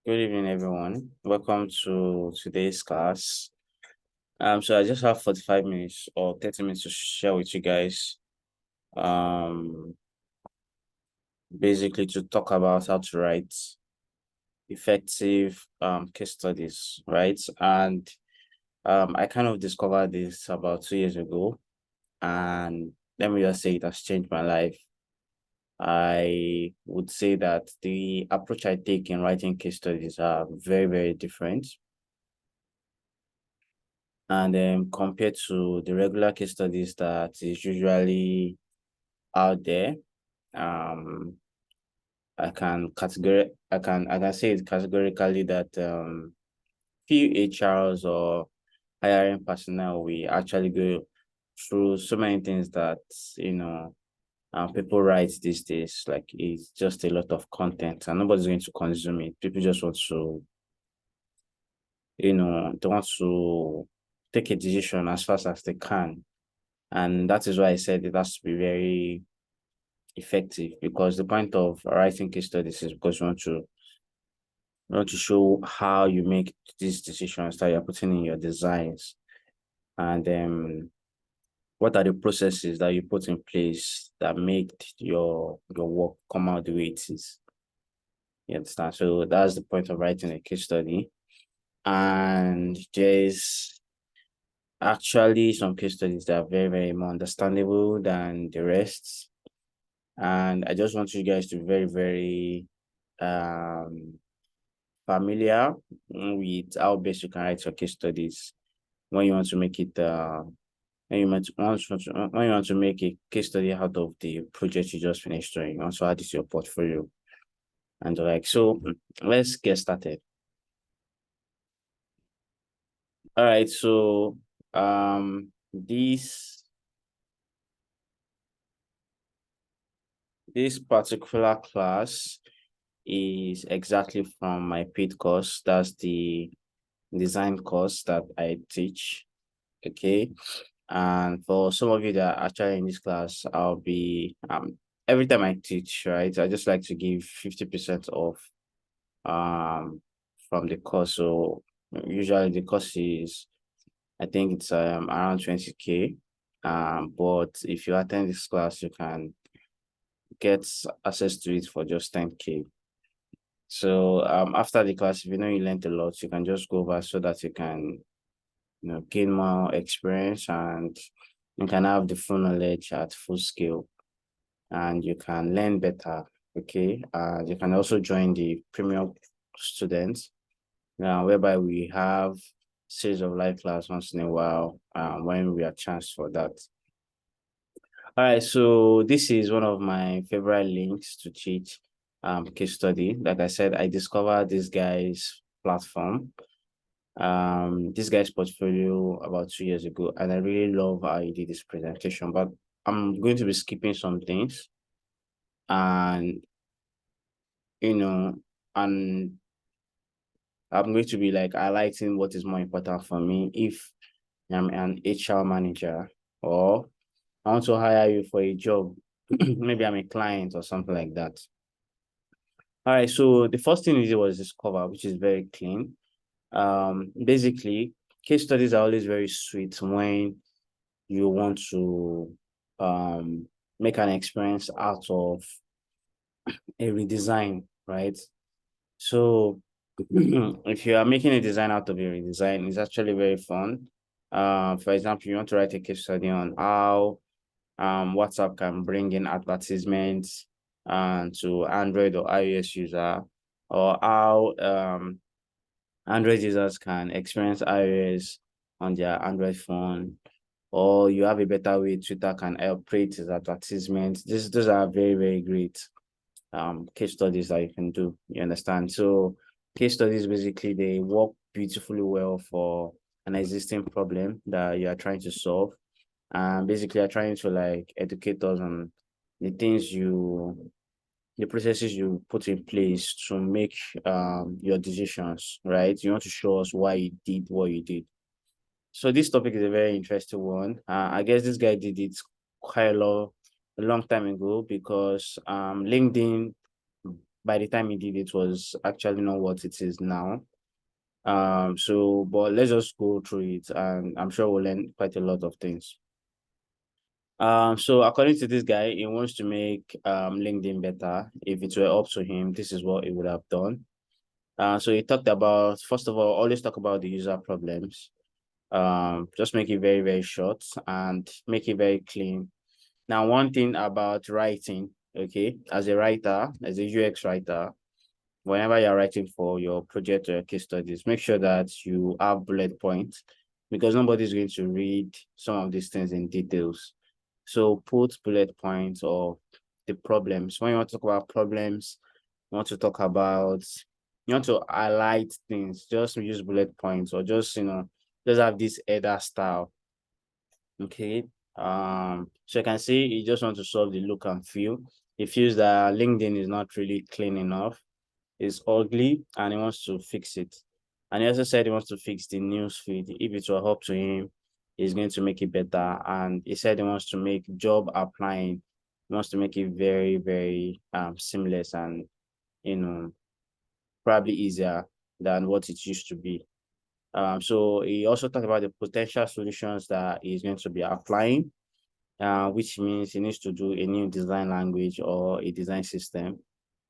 Good evening, everyone. Welcome to today's class. So I just have 45 minutes or 30 minutes to share with you guys. Basically to talk about how to write effective case studies, right? And I kind of discovered this about 2 years ago, and let me just say it has changed my life. I would say that the approach I take in writing case studies are very, very different. And compared to the regular case studies that is usually out there, um, I can say it categorically that few HRs or hiring personnel we actually go through so many things that people write these days. Like it's just a lot of content and nobody's going to consume it. People just want to they want to take a decision as fast as they can. And that is why I said it has to be very effective, because the point of writing case studies is because you want to show how you make these decisions that you're putting in your designs, and what are the processes that you put in place that make your work come out the way it is. You understand? So that's the point of writing a case study. And there's actually some case studies that are very, very more understandable than the rest. And I just want you guys to be very, very familiar with how best you can write your case studies when you want to make it when you want to make a case study out of the project you just finished doing. You also add it to your portfolio and like so. Let's get started. All right, so this particular class is exactly from my paid course. That's the design course that I teach. Okay. And for some of you that are actually in this class, I'll be every time I teach, right? I just like to give 50% off from the course. So usually the course is, I think it's around 20K. But if you attend this class, you can get access to it for just 10K. So after the class, if you know you learned a lot, you can just go over so that you can gain more experience, and you can have the full knowledge at full scale, and you can learn better. Okay. You can also join the premium students, whereby we have series of live class once in a while, when we have chance for that. All right, so this is one of my favorite links to teach case study. Like I said, I discovered this guy's platform, this guy's portfolio about 2 years ago, and I really love how he did this presentation. But I'm going to be skipping some things, and you know, and I'm going to be like highlighting what is more important for me. If I'm an HR manager, or I want to hire you for a job, maybe I'm a client or something like that. All right, so the first thing we did was this cover, which is very clean. Basically, case studies are always very sweet when you want to make an experience out of a redesign, right? So if you are making a design out of a redesign, it's actually very fun. For example, you want to write a case study on how WhatsApp can bring in advertisements to Android or iOS user, or how Android users can experience iOS on their Android phone, or you have a better way Twitter can help create his advertisements. Those are very, very great case studies that you can do. You understand? So case studies basically they work beautifully well for an existing problem that you are trying to solve. And basically are trying to like educate us on the things the processes you put in place to make your decisions, right? You want to show us why you did what you did. So this topic is a very interesting one. I guess this guy did it quite a long time ago, because LinkedIn by the time he did it was actually not what it is now. So but let's just go through it, and I'm sure we'll learn quite a lot of things. So according to this guy, he wants to make LinkedIn better. If it were up to him, this is what he would have done. So he talked about, first of all, always talk about the user problems. Just make it very, very short and make it very clean. Now, one thing about writing, okay, as a writer, as a UX writer, whenever you're writing for your project or your case studies, make sure that you have bullet points, because nobody's going to read some of these things in details. So put bullet points of the problems. When you want to talk about problems, you want to talk about, you want to highlight things, just use bullet points, or just, just have this header style. Okay. So you can see he just want to solve the look and feel. He feels that LinkedIn is not really clean enough, it's ugly, and he wants to fix it. And he also said he wants to fix the news feed. If it will help to him, he's going to make it better. And he said he wants to make job applying, he wants to make it very, very seamless and, probably easier than what it used to be. So he also talked about the potential solutions that he's going to be applying, which means he needs to do a new design language or a design system,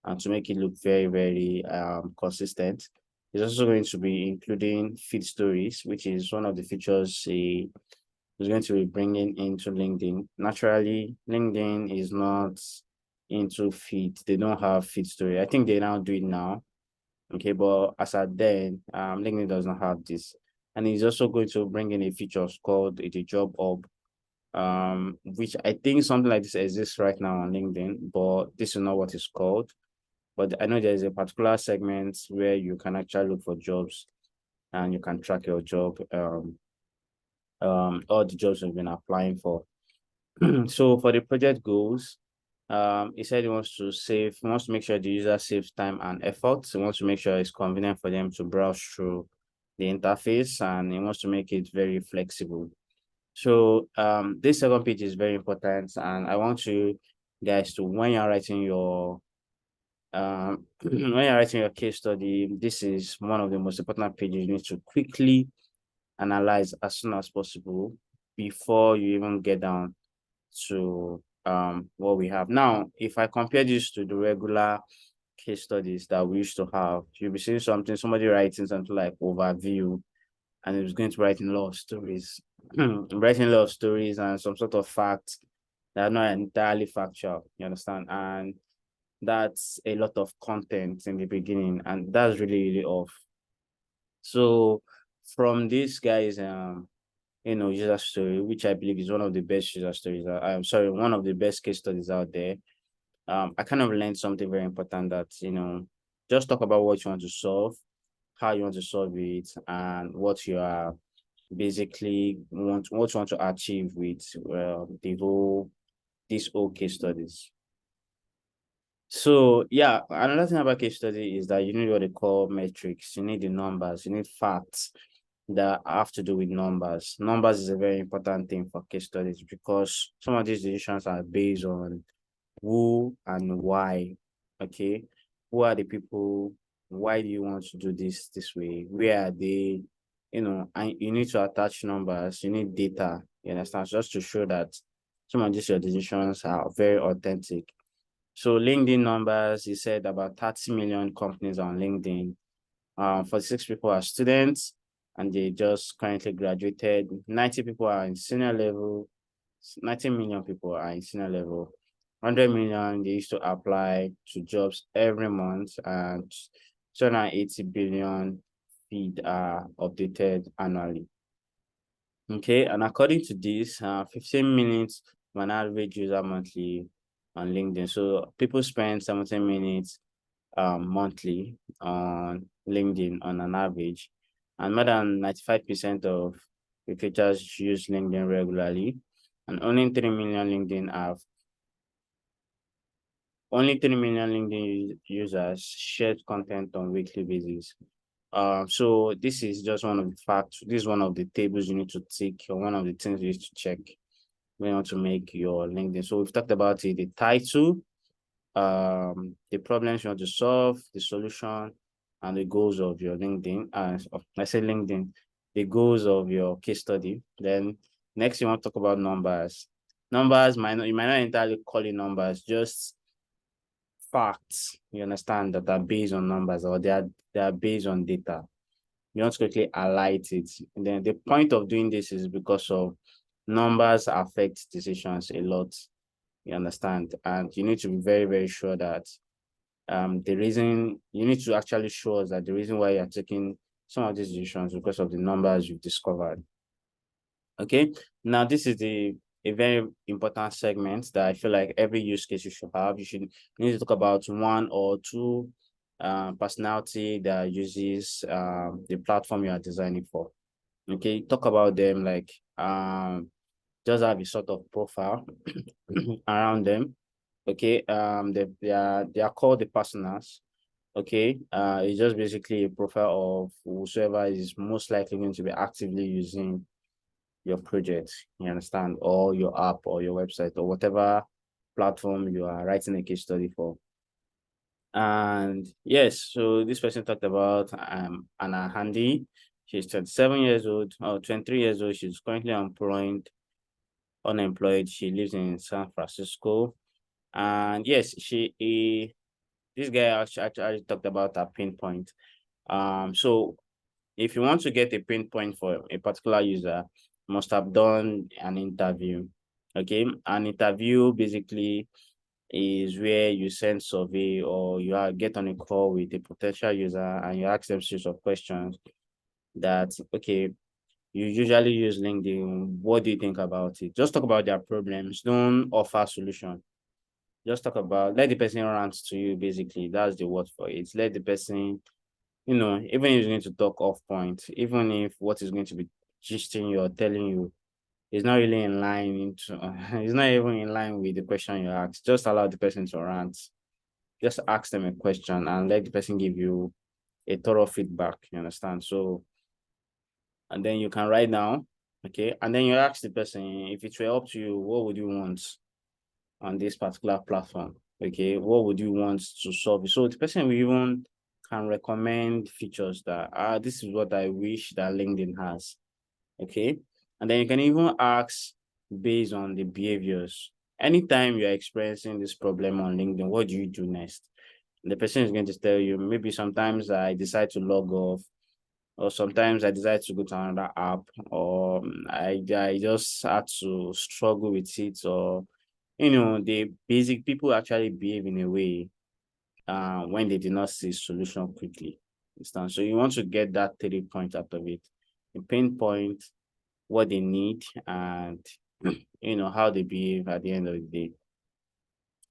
and to make it look very, very consistent. He's also going to be including feed stories, which is one of the features he is going to be bringing into LinkedIn. Naturally, LinkedIn is not into feed. They don't have feed story. I think they now do it now. Okay, but as at then, LinkedIn does not have this. And he's also going to bring in a feature called the job hub, which I think something like this exists right now on LinkedIn, but this is not what it's called. But I know there's a particular segment where you can actually look for jobs and you can track your job, all the jobs you've been applying for. So for the project goals, he said he wants to make sure the user saves time and effort. He wants to make sure it's convenient for them to browse through the interface, and he wants to make it very flexible. So this second page is very important, and I want you guys to, when you're writing your when you're writing your case study, this is one of the most important pages you need to quickly analyze as soon as possible before you even get down to what we have now. If I compare this to the regular case studies that we used to have, you'll be seeing somebody writing something like overview, and it was going to write a lot of stories, writing a lot of stories and some sort of facts that are not entirely factual. You understand? And that's a lot of content in the beginning, and that's really, really off. So from this guy's user story, which I believe is one of the best user stories, I'm sorry, one of the best case studies out there, I kind of learned something very important, that just talk about what you want to solve, how you want to solve it, and what you are basically what you want to achieve with these whole case studies. So yeah, another thing about case study is that you need what they call metrics. You need the numbers, you need facts that have to do with numbers. Numbers is a very important thing for case studies, because some of these decisions are based on who and why. Okay, who are the people? Why do you want to do this way? Where are they? And you need to attach numbers. You need data. You understand? Just to show that some of these your decisions are very authentic. So LinkedIn numbers, he said about 30 million companies on LinkedIn. 46 people are students, and they just currently graduated. 90 people are in senior level. 90 million people are in senior level. 100 million, they used to apply to jobs every month, and 280 billion feed are updated annually. Okay, and according to this, 15 minutes of an average user monthly on LinkedIn. So people spend 17 minutes monthly on LinkedIn on an average, and more than 95% of recruiters use LinkedIn regularly, and only 3 million LinkedIn users share content on weekly basis. So this is just one of the facts. This is one of the tables you need to tick, or one of the things you need to check when you want to make your LinkedIn. So we've talked about it, the title, the problems you want to solve, the solution, and the goals of your LinkedIn. I say LinkedIn, the goals of your case study. Then next, you want to talk about numbers. Numbers might not, you might not entirely call it numbers, just facts. You understand that are based on numbers, or they are based on data. You want to quickly highlight it. And then the point of doing this is because of numbers affect decisions a lot. You understand? And you need to be very, very sure that the reason you need to actually show us that the reason why you're taking some of these decisions because of the numbers you've discovered. Okay. Now this is a very important segment that I feel like every use case you should have. You need to talk about one or two personality that uses the platform you are designing for. Okay, talk about them like just have a sort of profile around them. Okay, they are called the personas. Okay, it's just basically a profile of whosoever is most likely going to be actively using your project, you understand, or your app or your website or whatever platform you are writing a case study for. And yes, so this person talked about Anna Handy. She's 27 years old or 23 years old. She's currently unemployed. She lives in San Francisco. And yes, this guy actually talked about a pinpoint. So if you want to get a pinpoint for a particular user, must have done an interview. Okay, an interview basically is where you send survey or get on a call with a potential user and you ask them series of questions that, okay, you usually use LinkedIn. What do you think about it? Just talk about their problems. Don't offer solution. Just talk about, let the person rant to you, basically. That's the word for it. Let the person, even if you're going to talk off point, even if what is going to be gisting you or telling you is not really in line it's not even in line with the question you ask. Just allow the person to rant. Just ask them a question and let the person give you a thorough feedback. You understand? So, and then you can write down, okay, and then you ask the person, if it were up to you, what would you want on this particular platform? Okay, what would you want to solve? So the person will even can recommend features that this is what I wish that LinkedIn has. Okay, and then you can even ask based on the behaviors. Anytime you're experiencing this problem on LinkedIn, what do you do next? And the person is going to tell you, maybe sometimes I decide to log off, or sometimes I decide to go to another app, or I just had to struggle with it, or the basic people actually behave in a way when they did not see solution quickly. Understand? So you want to get that 3 points out of it. You pinpoint what they need and how they behave at the end of the day.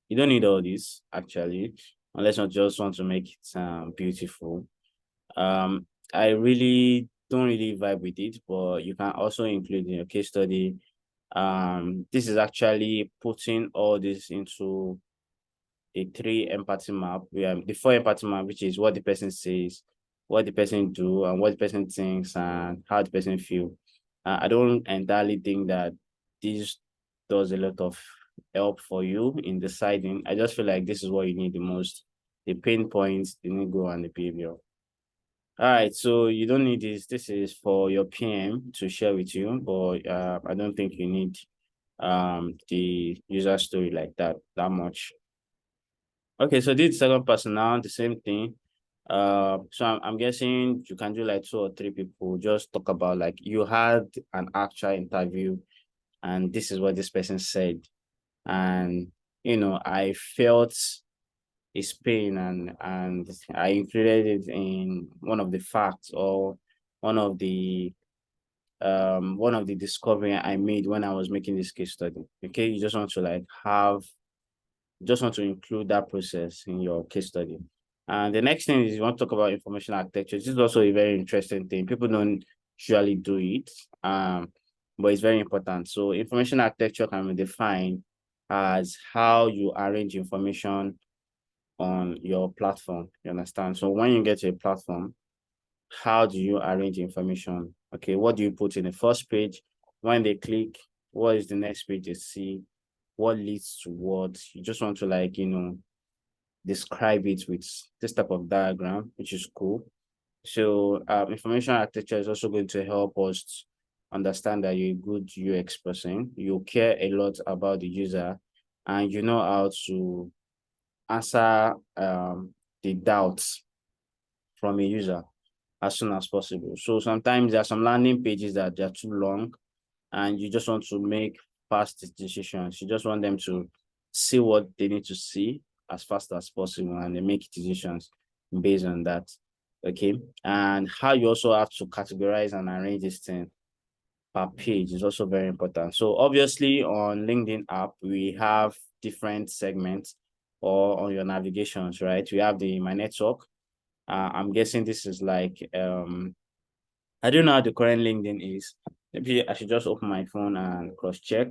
You don't need all this actually, unless you just want to make it beautiful. Um, I really don't really vibe with it, but you can also include in your case study. This is actually putting all this into a 3 empathy map. The 4 empathy map, which is what the person says, what the person do, and what the person thinks, and how the person feel. I don't entirely think that this does a lot of help for you in deciding. I just feel like this is what you need the most: the pain points, the ego, and the behavior. All right, so you don't need this. This is for your PM to share with you, but I don't think you need the user story like that much. Okay, so this second person now, the same thing. So I'm guessing you can do like 2 or 3 people. Just talk about like you had an actual interview, and this is what this person said, and I felt his pain, and I included it in one of the facts or one of the discovery I made when I was making this case study. Okay, you just want to include that process in your case study. And the next thing is you want to talk about information architecture. This is also a very interesting thing. People don't usually do it, but it's very important. So information architecture can be defined as how you arrange information on your platform. You understand? So when you get to a platform, how do you arrange information? Okay, what do you put in the first page? When they click, what is the next page they see? What leads to what? You just want to describe it with this type of diagram, which is cool. So information architecture is also going to help us understand that you're a good UX person. You care a lot about the user, and you know how to answer the doubts from a user as soon as possible. So sometimes there are some landing pages that they're too long, and you just want to make fast decisions. You just want them to see what they need to see as fast as possible, and they make decisions based on that. Okay. And how you also have to categorize and arrange this thing per page is also very important. So obviously on LinkedIn app, we have different segments, or on your navigations, right? We have the My Network. I'm guessing this is like, I don't know how the current LinkedIn is. Maybe I should just open my phone and cross check.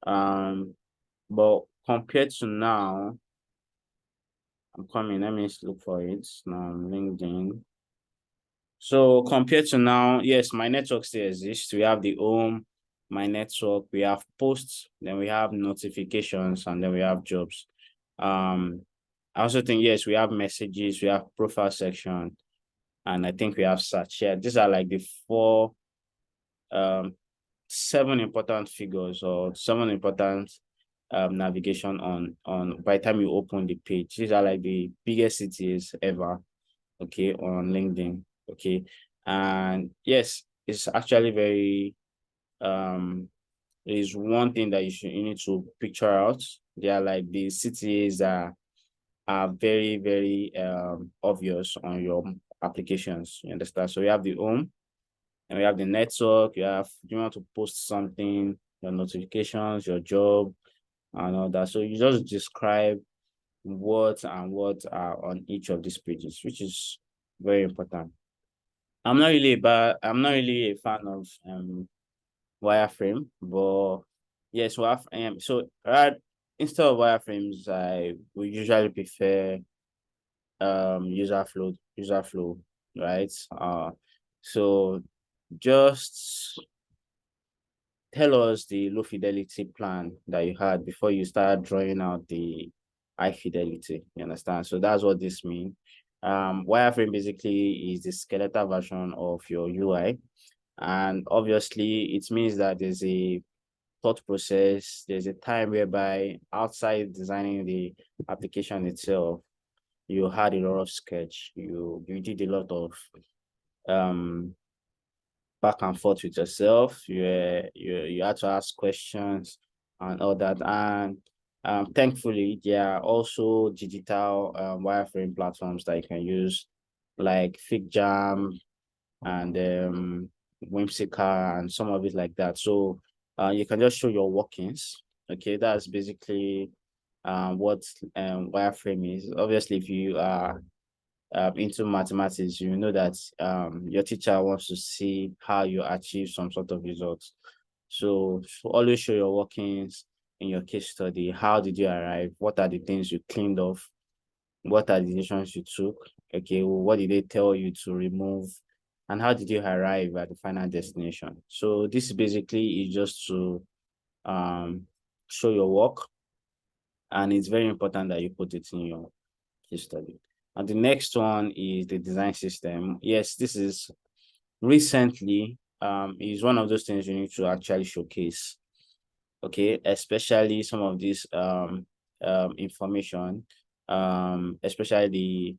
But compared to now, I'm coming. Let me look for it now. LinkedIn. So compared to now, yes, My Network still exists. We have the home, My Network, we have posts, then we have notifications, and then we have jobs. I also think, yes, we have messages, we have profile section, and I think we have search. Yeah, these are like the four, 7 important figures, or 7 important navigation on by the time you open the page. These are like the biggest cities ever, okay, on LinkedIn. Okay. And yes, it's actually very is one thing that you need to picture out. They are like the cities that are very, very obvious on your applications. You understand? So we have the home, and we have the network. You want to post something, your notifications, your job, and all that. So you just describe what and what are on each of these pages, which is very important. I'm not really a fan of wireframe, but yes, so instead of wireframes, I would usually prefer user flow, right? So just tell us the low fidelity plan that you had before you start drawing out the high fidelity. You understand? So that's what this means. Wireframe basically is the skeletal version of your UI. And obviously, it means that there's a thought process, there's a time whereby outside designing the application itself, you had a lot of sketch, you did a lot of um back and forth with yourself. You had to ask questions and all that. And thankfully, there are also digital wireframe platforms that you can use, like FigJam and Whimsical and some of it like that. So you can just show your workings. Okay, that's basically what wireframe is. Obviously, if you are into mathematics, you know that your teacher wants to see how you achieve some sort of results. So always show your workings in your case study. How did you arrive? What are the things you cleaned off? What are the decisions you took? Okay, well, what did they tell you to remove? And how did you arrive at the final destination? So this basically is just to show your work, and it's very important that you put it in your case study. And the next one is the design system. Yes, this is recently is one of those things you need to actually showcase. Okay, especially some of this information, especially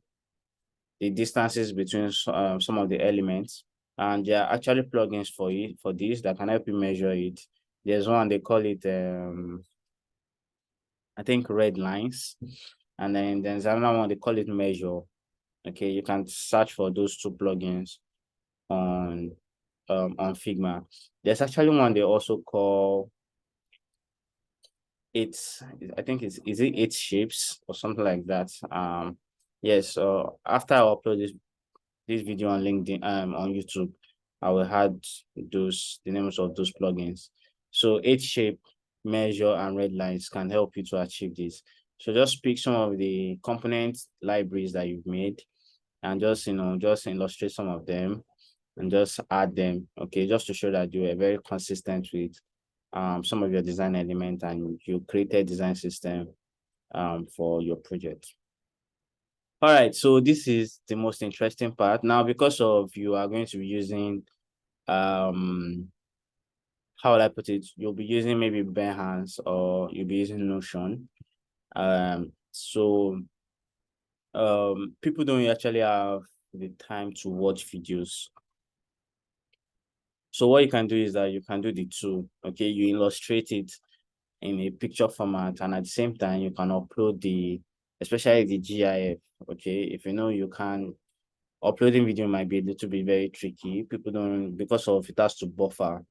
the distances between some of the elements. And there are actually plugins for it for this that can help you measure it. There's one they call it I think red lines, and then there's another one they call it measure. Okay, you can search for those two plugins on Figma. There's actually one they also call it's I think it's is it 8 shapes or something like that. Yes, so after I upload this video on LinkedIn on YouTube, I will add the names of those plugins. So 8 shape, measure, and red lines can help you to achieve this. So just pick some of the component libraries that you've made, and just illustrate some of them and just add them. Okay, just to show that you are very consistent with some of your design element, and you created design system for your project. All right, so this is the most interesting part. Now, because of you are going to be using how will I put it? You'll be using maybe Behance or you'll be using Notion. So people don't actually have the time to watch videos. So what you can do is that you can do the two. Okay, you illustrate it in a picture format, and at the same time you can upload especially the GIF. Okay, if you know you can, uploading video might be a little bit very tricky. People don't, because of it has to buffer.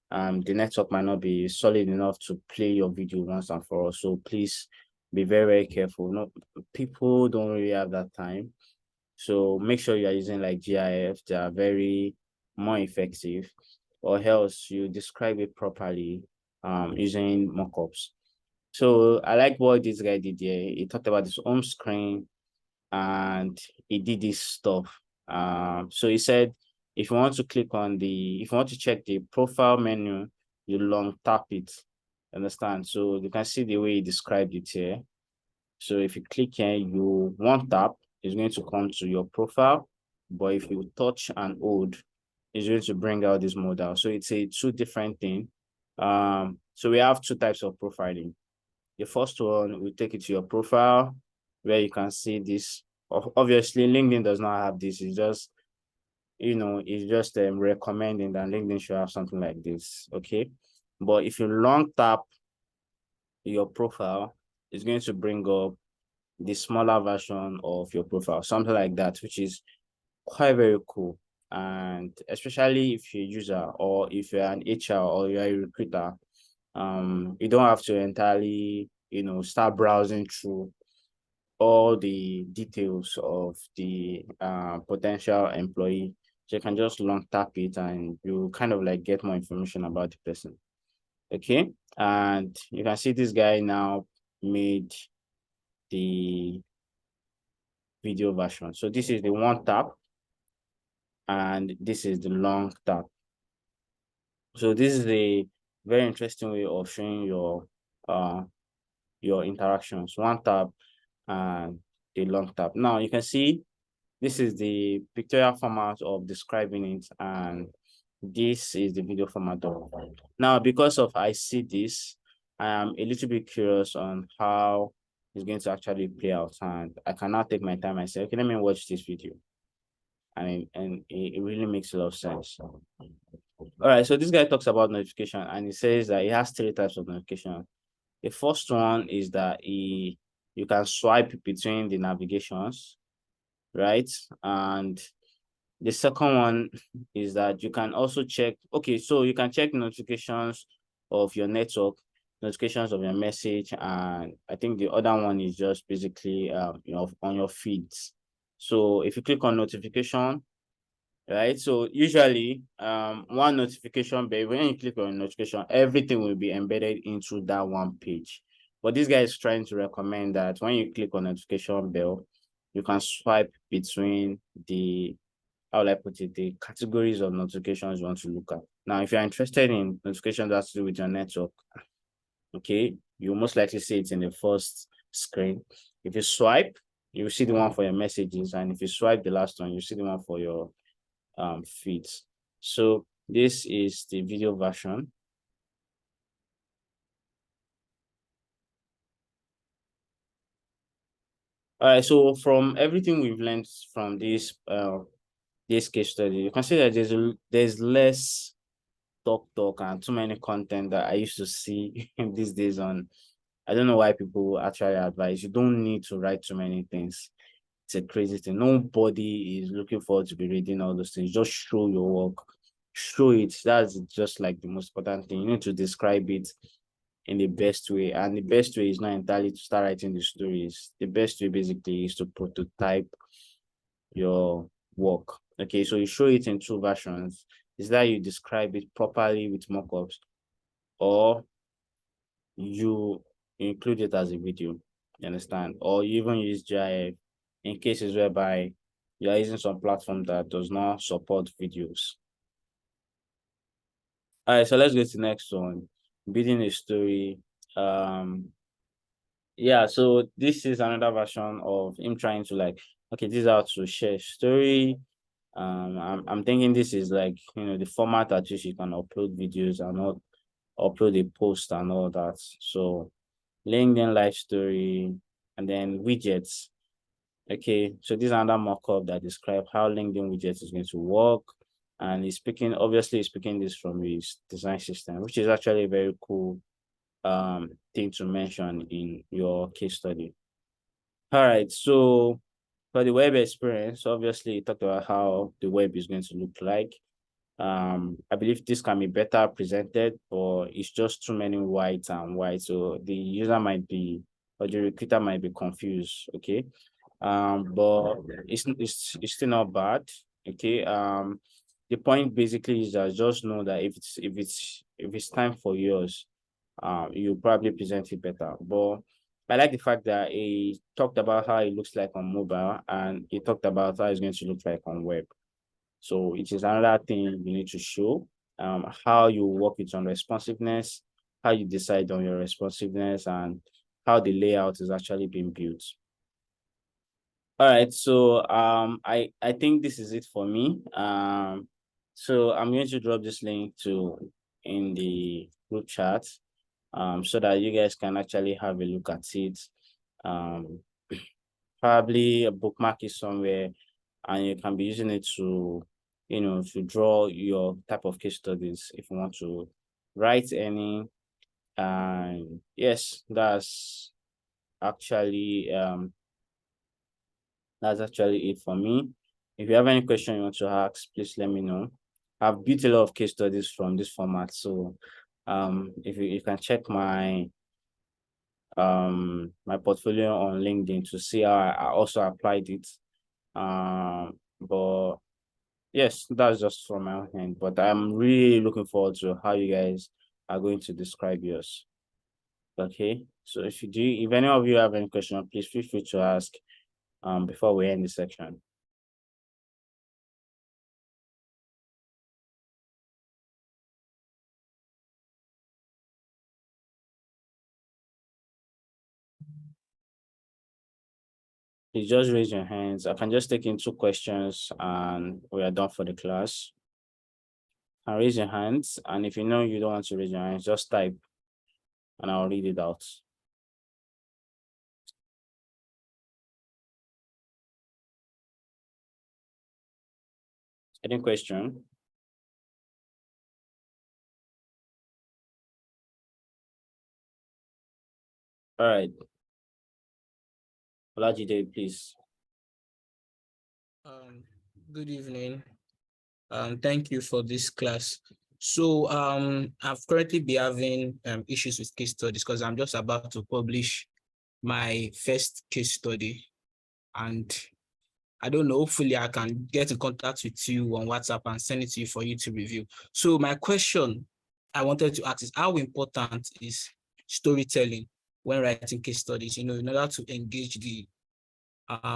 The network might not be solid enough to play your video once and for all. So please be very, very careful. No, people don't really have that time. So make sure you are using like GIF. They are very more effective, or else you describe it properly using mockups. So I like what this guy did here. He talked about his home screen and he did this stuff. So he said, if you want to click on if you want to check the profile menu, you long tap it. Understand? So you can see the way he described it here. So if you click here, you one tap is going to come to your profile, but if you touch and hold, it's going to bring out this modal. So it's a two different thing. So we have two types of profiling. The first one will take you to your profile where you can see this. Obviously, LinkedIn does not have this. It's just, it's just recommending that LinkedIn should have something like this. Okay. But if you long tap your profile, it's going to bring up the smaller version of your profile, something like that, which is quite very cool. And especially if you're a user or if you're an HR or you're a recruiter, you don't have to entirely, start browsing through all the details of the potential employee. So you can just long tap it and you kind of like get more information about the person. Okay. And you can see this guy now made the video version. So this is the one tap and this is the long tap. So this is a very interesting way of showing your interactions. One tap and the long tap. Now you can see this is the pictorial format of describing it, and this is the video format of it. Now, because of I see this, I am a little bit curious on how it's going to actually play out, and I can now take my time and say, okay, let me watch this video. And it really makes a lot of sense. All right, so this guy talks about notification, and he says that he has three types of notification. The first one is that you can swipe between the navigations, right? And the second one is that you can also check, okay, so you can check notifications of your network, notifications of your message, and I think the other one is just basically on your feeds. So if you click on notification, right? So usually one notification, but when you click on notification, everything will be embedded into that one page. But this guy is trying to recommend that when you click on notification bell, you can swipe between how will I put it, the categories of notifications you want to look at. Now, if you're interested in notifications that have to do with your network, okay, you most likely see it in the first screen. If you swipe, you see the one for your messages, and if you swipe the last one, you see the one for your feeds. So this is the video version. All right, so from everything we've learned from this case study, you can see that there's less talk and too many content that I used to see these days on. I don't know why people actually advise you don't need to write too many things. It's a crazy thing. Nobody is looking forward to be reading all those things. Just show your work, show it. That's just like the most important thing. You need to describe it in the best way, and the best way is not entirely to start writing the stories. The best way basically is to prototype your work. Okay, so you show it in two versions. Is that you describe it properly with mockups, or you include it as a video, you understand? Or you even use GIF in cases whereby you are using some platform that does not support videos. All right, so let's go to the next one. Building a story. Yeah, so this is another version of him trying to like, okay, this is how to share story. I'm thinking this is like, the format at which you can upload videos and not upload a post and all that. So LinkedIn live story and then widgets. Okay, so this is another mock-up that describe how LinkedIn widgets is going to work. And obviously he's speaking this from his design system, which is actually a very cool thing to mention in your case study. All right, so for the web experience, obviously talk about how the web is going to look like. I believe this can be better presented, but it's just too many whites and white, so the user might be or the recruiter might be confused. Okay, but it's still not bad. Okay, the point basically is that just know that if it's time for yours, you probably present it better. But I like the fact that he talked about how it looks like on mobile and he talked about how it's going to look like on web. So it is another thing you need to show, how you work with on responsiveness, how you decide on your responsiveness, and how the layout is actually being built. All right, so I think this is it for me. So I'm going to drop this link to in the group chat, so that you guys can actually have a look at it. Um, Probably a bookmark it somewhere, and you can be using it to, to draw your type of case studies if you want to write any. And yes, actually that's actually it for me. If you have any question you want to ask, please let me know. I've built a lot of case studies from this format, so if you can check my portfolio on LinkedIn to see how I also applied it. But yes, that's just from my own hand. But I'm really looking forward to how you guys are going to describe yours. Okay, so if any of you have any question, please feel free to ask before we end the section. Please just raise your hands. I can just take in 2 questions and we are done for the class. And raise your hands. And if you know you don't want to raise your hands, just type and I'll read it out. Any question? All right. Olajide, please. Good evening. Thank you for this class. So I've currently been having issues with case studies because I'm just about to publish my first case study. And I don't know, hopefully I can get in contact with you on WhatsApp and send it to you for you to review. So my question I wanted to ask is how important is storytelling when writing case studies, in order to engage the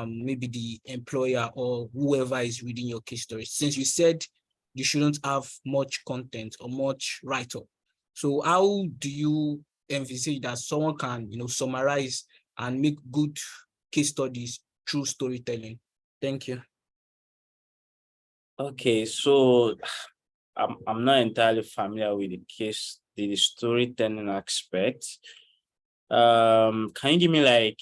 maybe the employer or whoever is reading your case story, since you said you shouldn't have much content or much write-up. So how do you envisage that someone can, summarize and make good case studies through storytelling? Thank you. Okay, so I'm not entirely familiar with the storytelling aspect. Can you give me like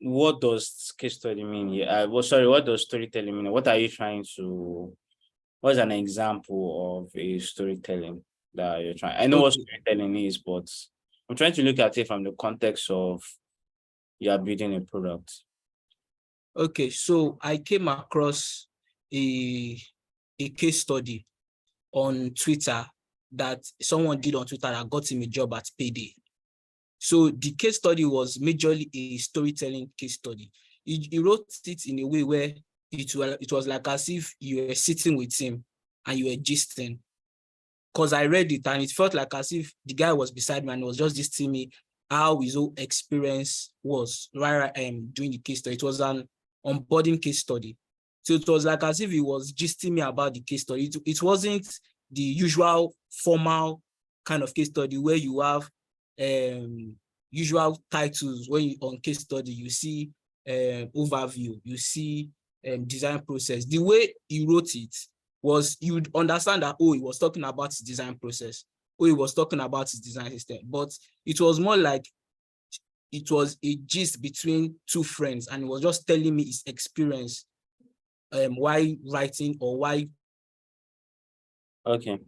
what does case study mean? Yeah, well, sorry, what does storytelling mean? What are you trying to? What's an example of a storytelling that you're trying? I know what Okay. storytelling is, but I'm trying to look at it from the context of you are building a product. Okay, so I came across a case study on Twitter that someone did on Twitter that got him a job at Payday. So the case study was majorly a storytelling case study. He wrote it in a way where it was like as if you were sitting with him and you were gisting. Because I read it and it felt like as if the guy was beside me and was just gisting me how his whole experience was right doing the case study. It was an onboarding case study. So it was like as if he was gisting me about the case study. It wasn't the usual formal kind of case study where you have usual titles when you on case study, you see overview, you see design process. The way he wrote it was you'd understand that, oh, he was talking about his design process, oh, he was talking about his design system, but it was more like it was a gist between two friends, and he was just telling me his experience, why writing or why. Okay,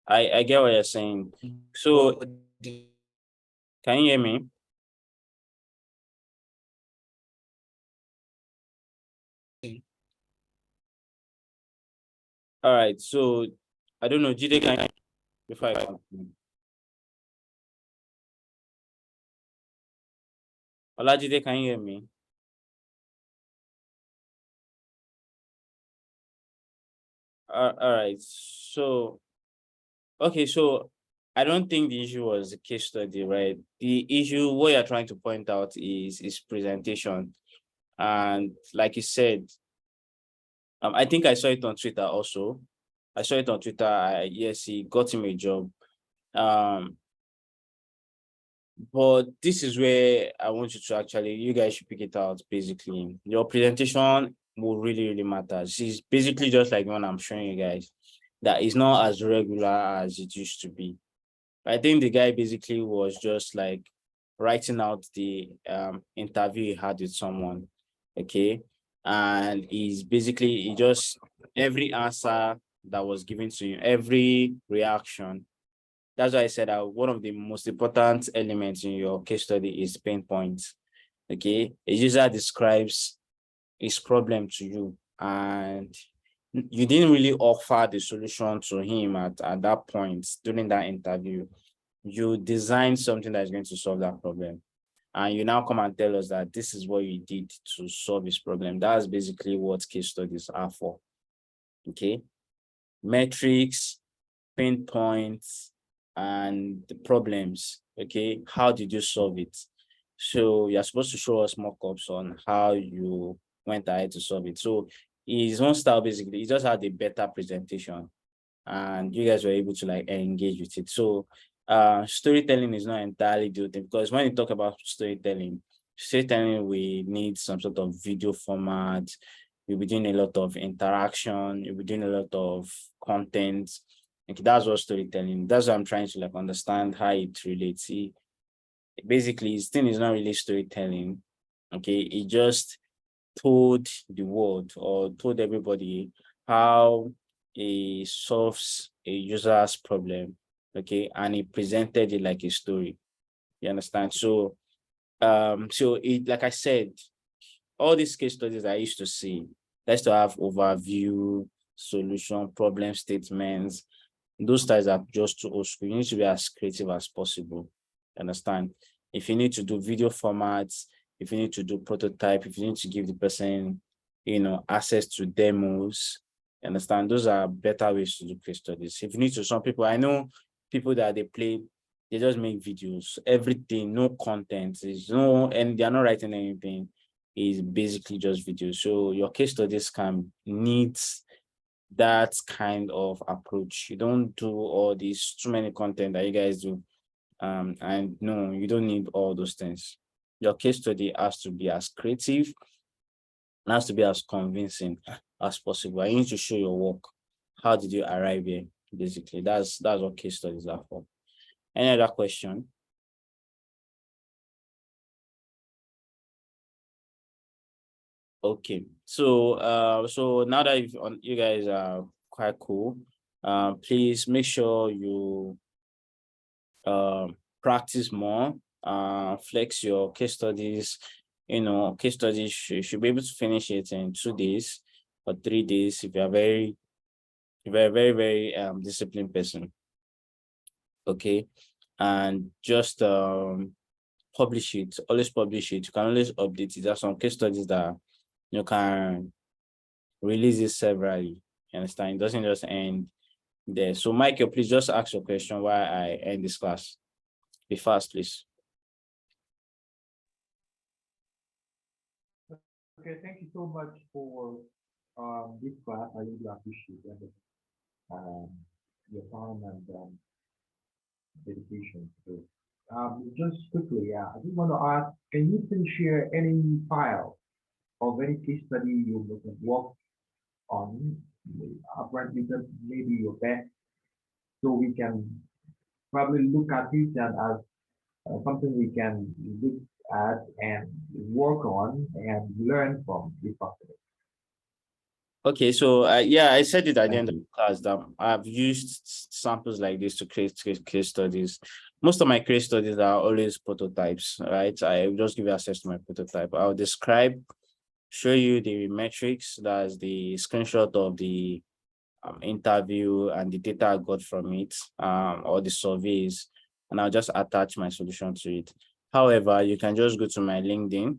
I get what you're saying. So can you hear me? All right, so I don't know, Jide, can before I continue. Olajide, can you hear me? All right, so okay, so I don't think the issue was the case study, right? The issue, what you're trying to point out is presentation. And like you said, I think I saw it on Twitter also. I saw it on Twitter. Yes, he got him a job. Um, but this is where I want you to actually, you guys should pick it out. Basically, your presentation will really, really matter. It's basically just like when I'm showing you guys that it's not as regular as it used to be. I think the guy basically was just like writing out the interview he had with someone, okay, and he just every answer that was given to him, every reaction. That's why I said that one of the most important elements in your case study is pain points. Okay, a user describes his problem to you, and you didn't really offer the solution to him at that point during that interview. You design something that is going to solve that problem. And you now come and tell us that this is what you did to solve this problem. That's basically what case studies are for. Okay. Metrics, pain points, and the problems. Okay. How did you solve it? So you're supposed to show us mock-ups on how you went ahead to solve it. So his own style basically, he just had a better presentation and you guys were able to like engage with it. So storytelling is not entirely the thing, because when you talk about storytelling we need some sort of video format. You'll be doing a lot of interaction, you'll be doing a lot of content. Okay, that's what storytelling. That's what I'm trying to like understand how it relates. Basically his thing is not really storytelling. Okay, it just told the world or told everybody how he solves a user's problem, okay, and he presented it like a story. You understand? So, so it, like I said, all these case studies I used to see, I used to have overview, solution, problem statements. Those styles are just too old school. You need to be as creative as possible. Understand? If you need to do video formats, if you need to do prototype, if you need to give the person, access to demos, understand? Those are better ways to do case studies. If you need to, some people, I know people that they just make videos, everything, no content, and they're not writing anything, is basically just videos. So your case studies can need that kind of approach. You don't do all these too many content that you guys do. And no, you don't need all those things. Your case study has to be as creative and has to be as convincing as possible. I need to show your work. How did you arrive here? Basically, that's what case studies are for. Any other question? Okay, so now that you guys are quite cool, please make sure you practice more, flex your case studies. Case studies should be able to finish it in 2 days or 3 days if you're very, very disciplined person. Okay, and just publish it. Always publish it. You can always update it. There's some case studies that you can release it severally. You understand? It doesn't just end there. So, Michael, please just ask your question while I end this class. Be fast, please. Okay, thank you so much for this class. I really appreciate it. Um, your time and dedication to it. Just quickly, yeah, I just want to ask, can you please share any file of any case study you must have worked on, apparently that maybe your best, so we can probably look at it and as something we can look at and work on and learn from if possible. Okay, so yeah, I said it at the Thank end of you. the class that I've used samples like this to create case studies. Most of my case studies are always prototypes, right? I will just give you access to my prototype. I'll describe, show you the metrics, that's the screenshot of the interview and the data I got from it, or the surveys, and I'll just attach my solution to it. However, you can just go to my LinkedIn.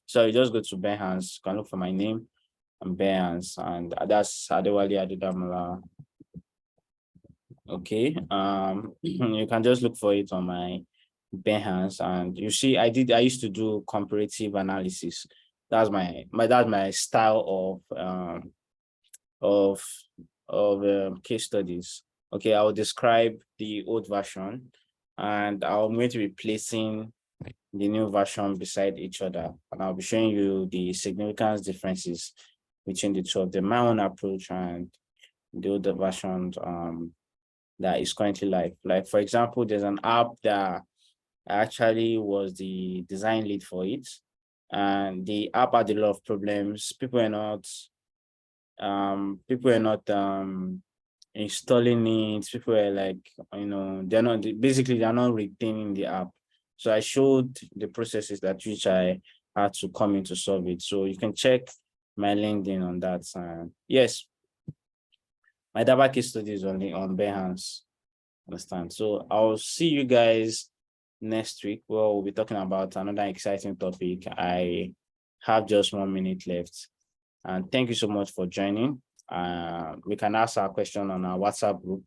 So you just go to Behance, you can look for my name and Behance, and that's Adewale Adedamola. Okay. You can just look for it on my Behance, and you see, I used to do comparative analysis. That's my style of case studies. Okay, I'll describe the old version, and I'm going to be placing the new version beside each other, and I'll be showing you the significant differences between the two of them, my own approach and the older version that is currently live. Like, for example, there's an app that actually was the design lead for it, and the app had a lot of problems. People are not installing it. People are like, they're not retaining the app. So I showed the processes that which I had to come in to solve it. So you can check my LinkedIn on that. Yes, my Daba case study is only on Behance. Understand? So I'll see you guys next week. Well, we'll be talking about another exciting topic. I have just 1 minute left. And thank you so much for joining. We can ask our question on our WhatsApp group.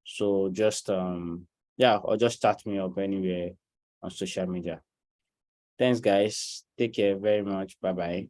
So just or just chat me up anywhere on social media. Thanks, guys. Take care very much. Bye bye.